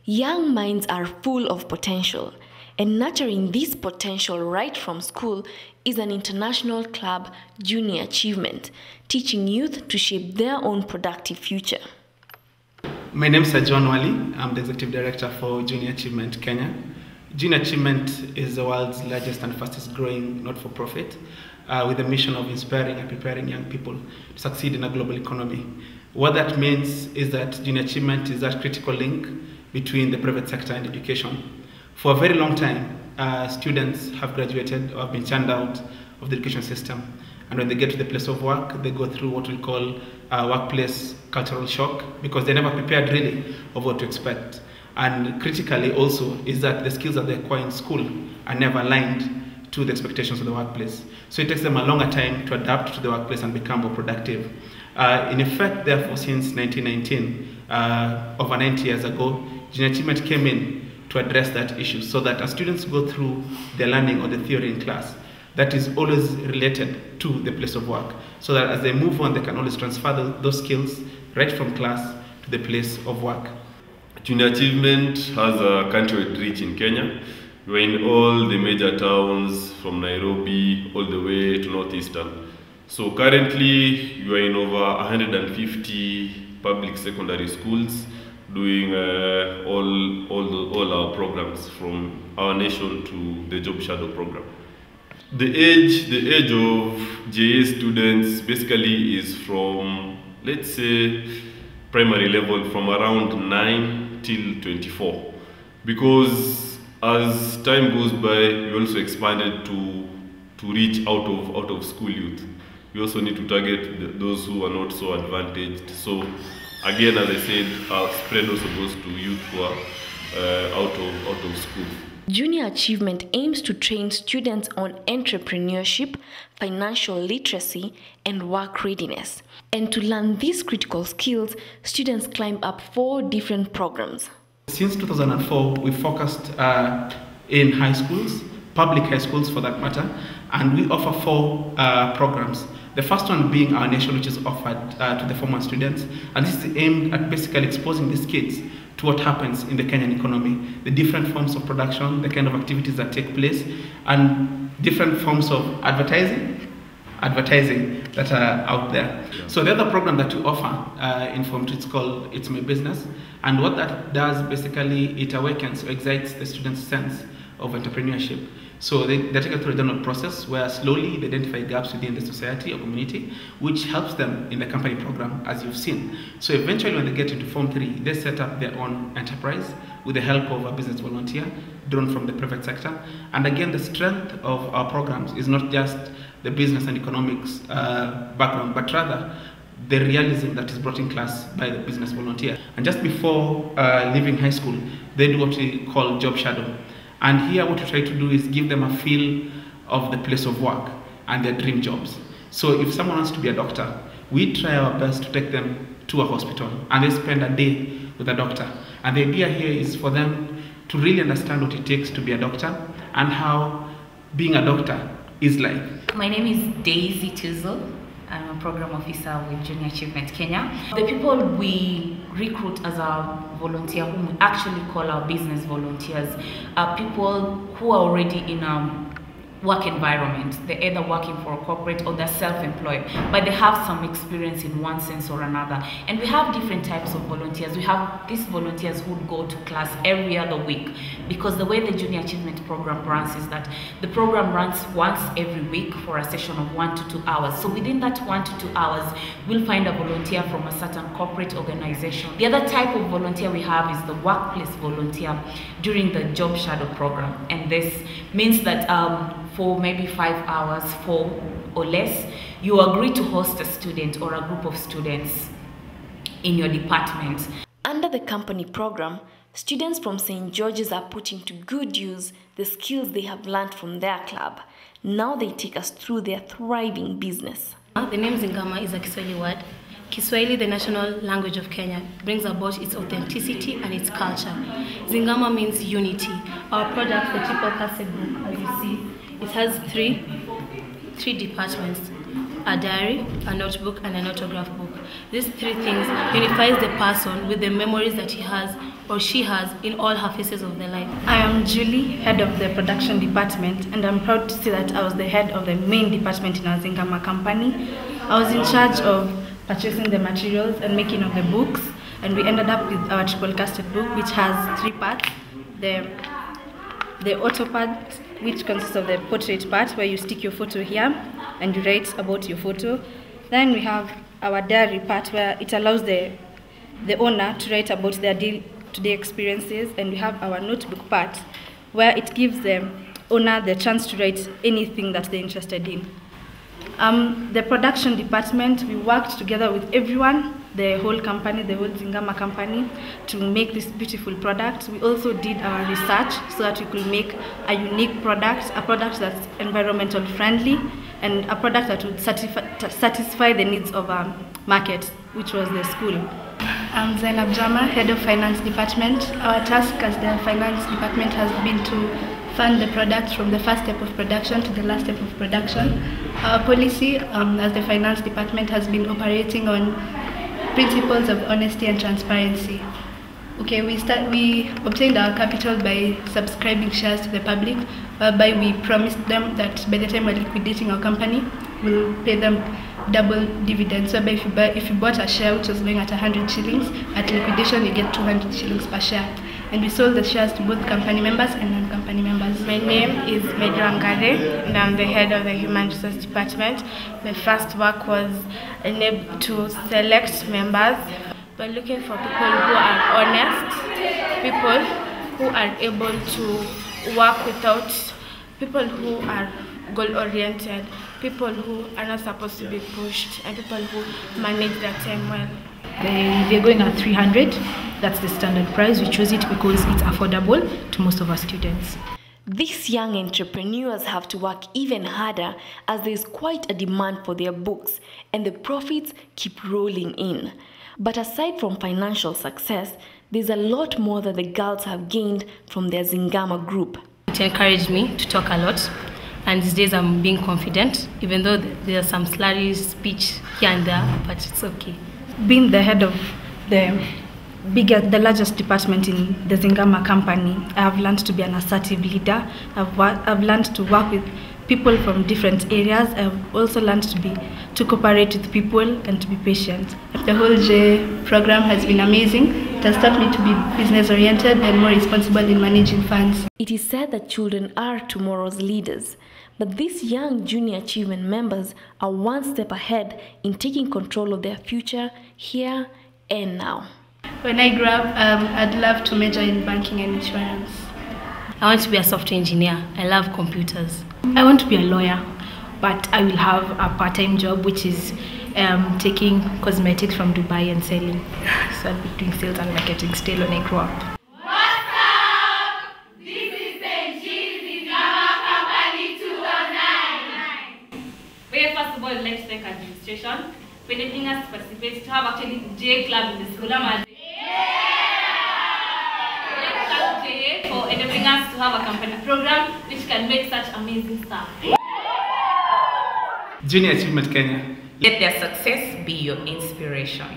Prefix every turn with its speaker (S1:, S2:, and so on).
S1: Young minds are full of potential, and nurturing this potential right from school is an international club junior achievement, teaching youth to shape their own productive future.
S2: My name is John Wali. I'm the Executive Director for Junior Achievement Kenya. Junior Achievement is the world's largest and fastest growing not-for-profit with the mission of inspiring and preparing young people to succeed in a global economy. What that means is that Junior Achievement is that critical link between the private sector and education. For a very long time, students have graduated or have been churned out of the education system. And when they get to the place of work, they go through what we call workplace cultural shock, because they're never prepared really of what to expect. And critically also is that the skills that they acquire in school are never aligned to the expectations of the workplace. So it takes them a longer time to adapt to the workplace and become more productive. In effect, therefore, since 1919, over 90 years ago, Junior Achievement came in to address that issue, so that as students go through their learning or the theory in class, that is always related to the place of work, so that as they move on, they can always transfer those skills right from class to the place of work.
S3: Junior Achievement has a countrywide reach in Kenya. We're in all the major towns from Nairobi all the way to Northeastern. So currently, we are in over 150 public secondary schools doing all our programs from our nation to the Job Shadow program. The age of JA students basically is from, let's say, primary level from around 9 till 24. Because as time goes by, we also expanded to reach out of school youth. We also need to target those who are not so advantaged. So again, as I said, our spread also goes to youth who are out of school.
S1: Junior Achievement aims to train students on entrepreneurship, financial literacy, and work readiness. And to learn these critical skills, students climb up 4 different programs.
S2: Since 2004, we focused in high schools, public high schools for that matter, and we offer 4 programs. The first one being our nation, which is offered to the former students, and this is aimed at basically exposing these kids to what happens in the Kenyan economy, the different forms of production, the kind of activities that take place, and different forms of advertising that are out there. Yeah. So the other program that we offer in Form 2, it's called It's My Business, and what that does basically, it awakens or excites the students' sense of entrepreneurship. So they take it through a general process where slowly they identify gaps within the society or community, which helps them in the company program, as you've seen. So eventually when they get into Form 3, they set up their own enterprise with the help of a business volunteer drawn from the private sector. And again, the strength of our programs is not just the business and economics background, but rather the realism that is brought in class by the business volunteer. And just before leaving high school, they do what we call job shadow. And here what we try to do is give them a feel of the place of work and their dream jobs. So if someone wants to be a doctor, we try our best to take them to a hospital and they spend a day with a doctor. And the idea here is for them to really understand what it takes to be a doctor and how being a doctor is like.
S4: My name is Daisy Tuzo. I'm a program officer with Junior Achievement Kenya. The people we recruit as a volunteer, whom we actually call our business volunteers, are people who are already in a work environment. They're either working for a corporate or they're self-employed, but they have some experience in one sense or another. And we have different types of volunteers. We have these volunteers who go to class every other week, because the way the Junior Achievement program runs is that the program runs once every week for a session of 1 to 2 hours. So within that 1 to 2 hours, we'll find a volunteer from a certain corporate organization. The other type of volunteer we have is the workplace volunteer during the job shadow program. And this means that for maybe 5 hours, 4 or less, you agree to host a student or a group of students in your department.
S1: Under the company program, students from St. George's are putting to good use the skills they have learned from their club. Now they take us through their thriving business.
S5: The name Zingama is a Kiswahili word. Kiswahili, the national language of Kenya, brings about its authenticity and its culture. Zingama means unity. Our product, the triple cassette book, as you see, it has three departments: a diary, a notebook, and an autograph book. These 3 things unifies the person with the memories that he has or she has in all her phases of their life.
S6: I am Julie, head of the production department, and I'm proud to say that I was the head of the main department in our Zingama company. I was in charge of purchasing the materials and making of the books, and we ended up with our triple casted book, which has 3 parts. The auto part, which consists of the portrait part, where you stick your photo here and you write about your photo. Then we have our diary part, where it allows the owner to write about their day-to-day experiences, and we have our notebook part, where it gives the owner the chance to write anything that they're interested in. The production department, we worked together with everyone, the whole company, the whole Zingama company, to make this beautiful product. We also did our research so that we could make a unique product, a product that's environmental friendly, and a product that would satisfy the needs of our market, which was the school.
S7: I'm Zainab Jama, head of finance department. Our task as the finance department has been to fund the product from the first step of production to the last step of production. Our policy as the finance department has been operating on principles of honesty and transparency. Okay, we obtained our capital by subscribing shares to the public, whereby we promised them that by the time we're liquidating our company, we'll pay them double dividends. Whereby if you bought a share which was going at 100 shillings, at liquidation you get 200 shillings per share. And we sold the shares to both company members and non-company members.
S8: My name is Medra Ngare, and I'm the head of the Human Resource Department. My first work was to select members. We're looking for people who are honest, people who are able to work without, people who are goal-oriented, people who are not supposed to be pushed, and people who manage their time well.
S9: They're going at 300. That's the standard price. We chose it because it's affordable to most of our students.
S1: These young entrepreneurs have to work even harder as there is quite a demand for their books and the profits keep rolling in. But aside from financial success, there's a lot more that the girls have gained from their Zingama group.
S5: It encouraged me to talk a lot, and these days I'm being confident, even though there are some slurry speech here and there, but it's okay.
S6: Being the head of the largest department in the Zingama company, I have learned to be an assertive leader. I've learned to work with people from different areas. I've also learned to cooperate with people and to be patient.
S7: The whole J program has been amazing. It has taught me to be business oriented and more responsible in managing funds.
S1: It is said that children are tomorrow's leaders, but these young junior achievement members are one step ahead in taking control of their future here and now.
S7: When I grow up, I'd love to major in banking and insurance.
S5: I want to be a software engineer. I love computers.
S9: I want to be a lawyer, but I will have a part-time job which is taking cosmetics from Dubai and selling. So I'll be doing sales and marketing still when I grow up.
S4: First of all, let's take administration. When they bring us to participate, to have actually J club in the school. Let's thank J for enabling us to have a company program which can make such amazing stuff.
S2: Junior Achievement Kenya.
S4: Let their success be your inspiration.